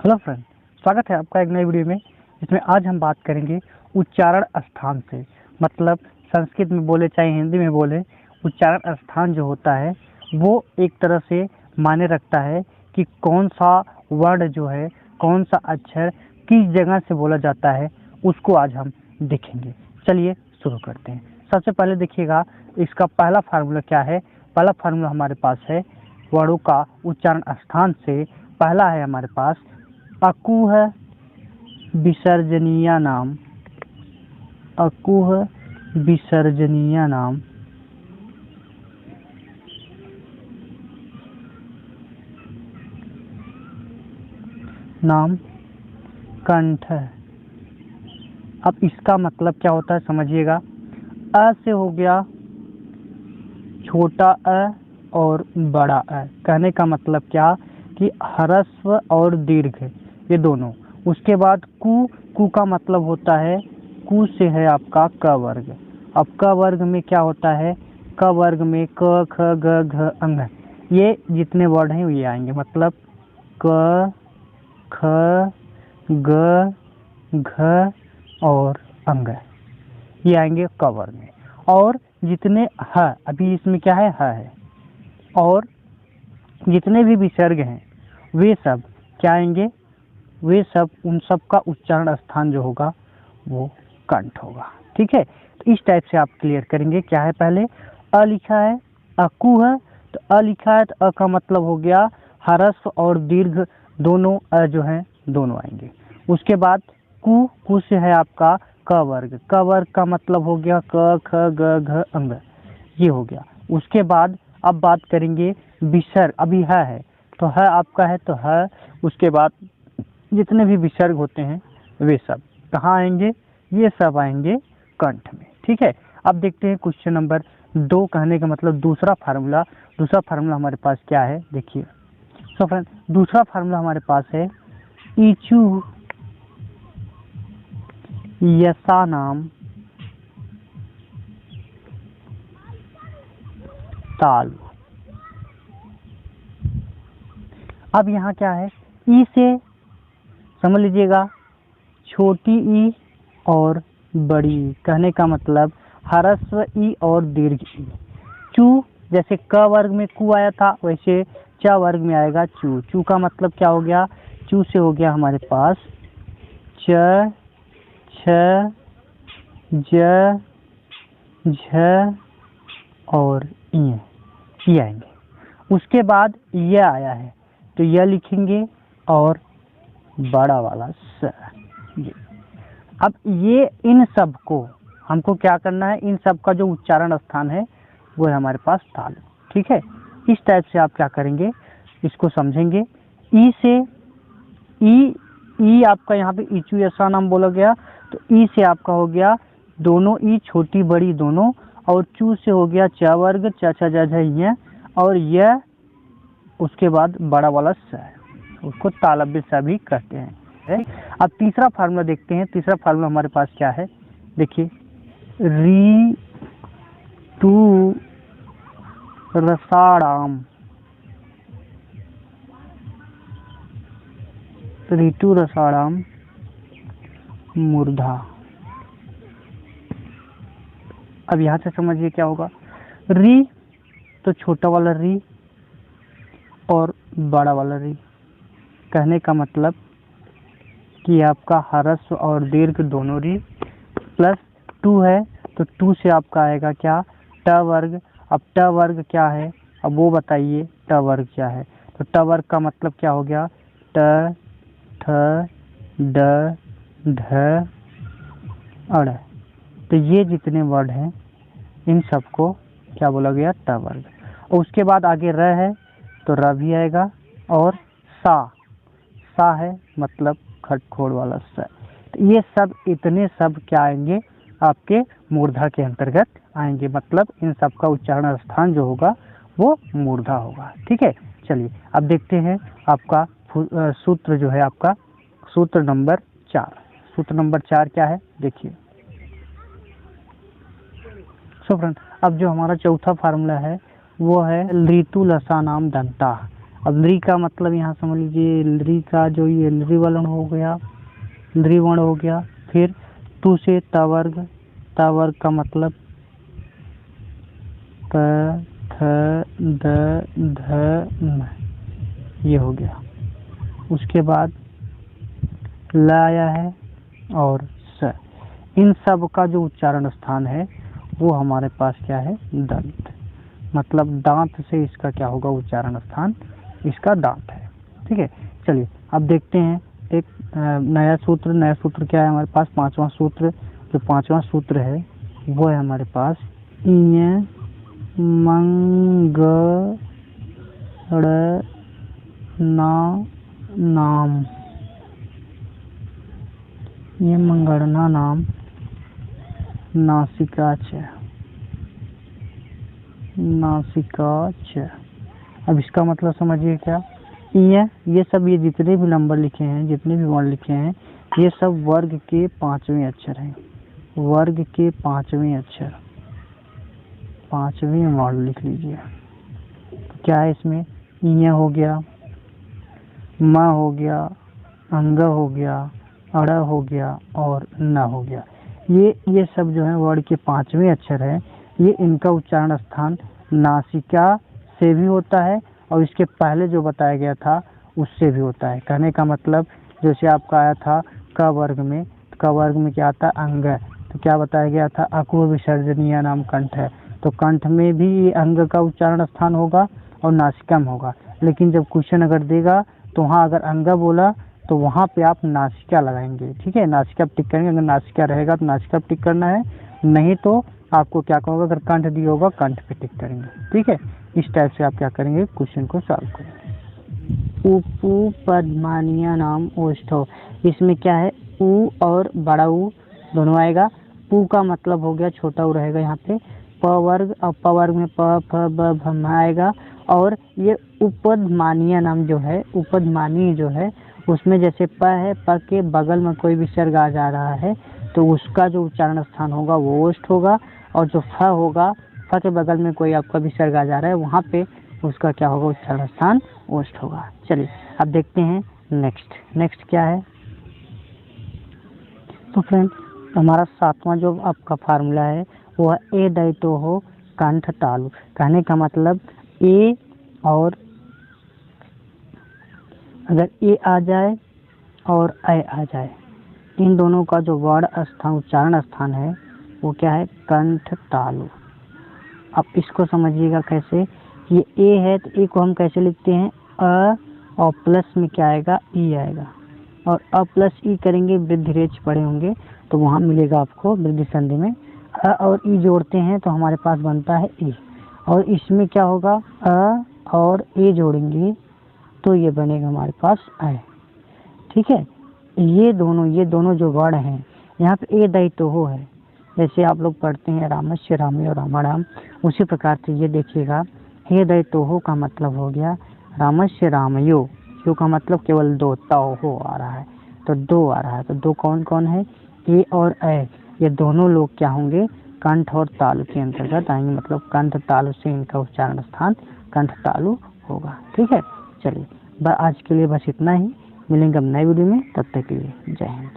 Hello friend, स्वागत है आपका एक नई वीडियो में। इसमें आज हम बात करेंगे उच्चारण स्थान से। मतलब संस्कृत में बोले चाहे हिंदी में बोले, उच्चारण स्थान जो होता है वो एक तरह से मायने रखता है कि कौन सा वर्ड जो है, कौन सा अक्षर किस जगह से बोला जाता है, उसको आज हम देखेंगे। चलिए शुरू करते हैं। सबसे पहले देखिएगा इसका पहला फार्मूला क्या है। पहला फार्मूला हमारे पास है वर्डों का उच्चारण स्थान से। पहला है हमारे पास अकुह विसर्जनीय नाम। अकुह विसर्जनीय नाम। नाम कंठ। अब इसका मतलब क्या होता है समझिएगा। अ से हो गया छोटा अ और बड़ा अ। कहने का मतलब क्या कि ह्रस्व और दीर्घ ये दोनों। उसके बाद कु का मतलब होता है, कु से है आपका क वर्ग। अब क वर्ग में क्या होता है, क वर्ग में क ख ग घ अंग, ये जितने वर्ड हैं ये आएंगे। मतलब क ख ग घ और अंग ये आएंगे क वर्ग में। और जितने ह, अभी इसमें क्या है ह है, और जितने भी विसर्ग हैं वे सब क्या आएंगे, वे सब उन सब का उच्चारण स्थान जो होगा वो कंठ होगा। ठीक है, तो इस टाइप से आप क्लियर करेंगे। क्या है, पहले अ लिखा है, अकु है, तो अ लिखा है तो अ का मतलब हो गया ह्रस्व और दीर्घ दोनों अ जो हैं दोनों आएंगे। उसके बाद कु से है आपका क वर्ग। क वर्ग का मतलब हो गया क ख ग घ अंग, ये हो गया। उसके बाद अब बात करेंगे विसर्ग। अभी है तो है आपका है तो है। उसके बाद जितने भी विसर्ग होते हैं वे सब कहाँ आएंगे, ये सब आएंगे कंठ में। ठीक है, अब देखते हैं क्वेश्चन नंबर 2। कहने का मतलब दूसरा फार्मूला। दूसरा फार्मूला हमारे पास क्या है देखिए। सो फ्रेंड, दूसरा फार्मूला हमारे पास है ईचु यसा नाम ताल। अब यहाँ क्या है, ई से समझ लीजिएगा छोटी ई और बड़ी ई। कहने का मतलब ह्रस्व ई और दीर्घ ई। चू, जैसे क वर्ग में कु आया था वैसे च वर्ग में आएगा चू। चू का मतलब क्या हो गया, चू से हो गया हमारे पास च छ ज झ और ये आएंगे। उसके बाद यह आया है तो यह लिखेंगे और बड़ा वाला स। ये अब ये इन सब को हमको क्या करना है, इन सब का जो उच्चारण स्थान है वो है हमारे पास ताल। ठीक है, इस टाइप से आप क्या करेंगे इसको समझेंगे। ई से ई आपका यहाँ पे ईचू ऐसा नाम बोला गया तो ई से आपका हो गया दोनों ई छोटी बड़ी दोनों, और चू से हो गया च वर्ग च छ ज झ, और यह उसके बाद बड़ा वाला स है, उसको तालव्य स भी कहते हैं। अब तीसरा फार्मूला देखते हैं। तीसरा फार्मूला हमारे पास क्या है देखिए, री टू रसाड़ाम। ऋतु रसाड़ाम मूर्धा। अब यहाँ से समझिए क्या होगा, री तो छोटा वाला री और बड़ा वाला री। कहने का मतलब कि आपका ह्रस्व और दीर्घ दोनों री, प्लस टू है तो टू से आपका आएगा क्या, ट वर्ग। अब ट वर्ग क्या है, अब वो बताइए ट वर्ग क्या है। तो ट वर्ग का मतलब क्या हो गया, ट ठ ड ढ अड़। तो ये जितने वर्ड हैं इन सबको क्या बोला गया, ट वर्ग। और उसके बाद आगे र है तो र भी आएगा, और सा है मतलब खटखोड़ वाला स। तो ये सब इतने सब क्या आएंगे आपके मूर्धा के अंतर्गत आएंगे। मतलब इन सब का उच्चारण स्थान जो होगा वो मूर्धा होगा। ठीक है, चलिए अब देखते हैं आपका सूत्र जो है आपका सूत्र नंबर 4। सूत्र नंबर 4 क्या है देखिए। सो फ्रेंड, अब जो हमारा चौथा फार्मूला है वो है ऋतु लसा नाम दंता। अब लृ का मतलब यहाँ समझ लीजिए लृ का जो ये लृ वर्ण हो गया, लृ वर्ण हो गया। फिर तू से तवर्ग, तवर्ग का मतलब प थ द ध न, ये हो गया। उसके बाद ल आया है और स, इन सब का जो उच्चारण स्थान है वो हमारे पास क्या है, दंत, मतलब दांत से इसका क्या होगा उच्चारण स्थान, इसका दांत है। ठीक है, चलिए अब देखते हैं एक नया सूत्र। नया सूत्र क्या है हमारे पास, पांचवा सूत्र। जो पांचवा सूत्र है वो है हमारे पास इय मंगड़ ना नाम, ये मंगड़ना नाम नासिका च, नासिका च। अब इसका मतलब समझिए क्या, ये सब ये जितने भी नंबर लिखे हैं, जितने भी वर्ण लिखे हैं, ये सब वर्ग के पांचवें अक्षर हैं, वर्ग के पांचवें अक्षर, पांचवें वर्ण लिख लीजिए। क्या है इसमें, इय हो गया, म हो गया, अंग हो गया, अड़ हो गया और न हो गया। ये सब जो है वर्ण के पांचवें अक्षर है। ये इनका उच्चारण स्थान नासिका से भी होता है और इसके पहले जो बताया गया था उससे भी होता है। कहने का मतलब जैसे आपका आया था क वर्ग में, क वर्ग में क्या आता है, अंग, तो क्या बताया गया था, अकुह विसर्जनीय नाम कंठ है, तो कंठ में भी ये अंग का उच्चारण स्थान होगा और नासिका में होगा। लेकिन जब क्वेश्चन अगर देगा तो वहाँ अगर अंग बोला तो वहाँ पे आप नासिका लगाएंगे। ठीक है, नासिका पे टिक करेंगे, अगर नासिका रहेगा तो नासिका पे टिक करना है, नहीं तो आपको क्या कहोगे, अगर कंठ दिया होगा कंठ पे टिक करेंगे। ठीक है, इस टाइप से आप क्या करेंगे, क्वेश्चन को सॉल्व करेंगे। उपु पद्मानिया नाम ओष्ठो, इसमें क्या है, उ और बड़ा उ दोनों आएगा। पु का मतलब हो गया छोटा उ रहेगा यहाँ पे, प वर्ग और प वर्ग में प फ ब भ आएगा। और ये उपदमानीय नाम जो है, उपदमानीय जो है उसमें जैसे प है, प के बगल में कोई विसर्ग आ जा रहा है तो उसका जो उच्चारण स्थान होगा वो ओष्ठ होगा, और जो फ होगा, फ के बगल में कोई आपका विसर्ग आ जा रहा है वहाँ पे उसका क्या होगा, उच्चारण स्थान ओष्ठ होगा। चलिए अब देखते हैं नेक्स्ट क्या है। तो फ्रेंड हमारा सातवां जो आपका फार्मूला है वो है ए दैतो हो कंठ तालु। कहने का मतलब ए और अगर ए आ जाए और ऐ आ जाए, इन दोनों का जो वर्ण स्थान उच्चारण स्थान है वो क्या है, कंठ तालु। अब इसको समझिएगा कैसे, ये ए है तो ए को हम कैसे लिखते हैं, अ और प्लस में क्या आएगा, ई आएगा, और अ प्लस ई करेंगे, वृद्धि रेच पढ़े होंगे तो वहाँ मिलेगा आपको वृद्धि संधि में अ और ई जोड़ते हैं तो हमारे पास बनता है ई, और इसमें क्या होगा, अ और ए जोड़ेंगे तो ये बनेगा हमारे पास ऐ। ठीक है, ये दोनों जो वर्ण हैं यहाँ पे ए दैतो हो है, जैसे आप लोग पढ़ते हैं रामस्य रामे और रामाराम, उसी प्रकार से ये देखिएगा हे दैतो हो का मतलब हो गया रामस्य रामयो, यो का मतलब केवल दो, ताओ हो आ रहा है तो दो आ रहा है, तो दो कौन कौन है, ए और ऐ, ये दोनों लोग क्या होंगे, कंठ और तालु के अंतर्गत आएंगे, मतलब कंठ तालु से इनका उच्चारण स्थान कंठ तालु होगा। ठीक है, चलिए आज के लिए बस इतना ही, मिलेंगे अब नए वीडियो में, तब तक के लिए जय हिंद।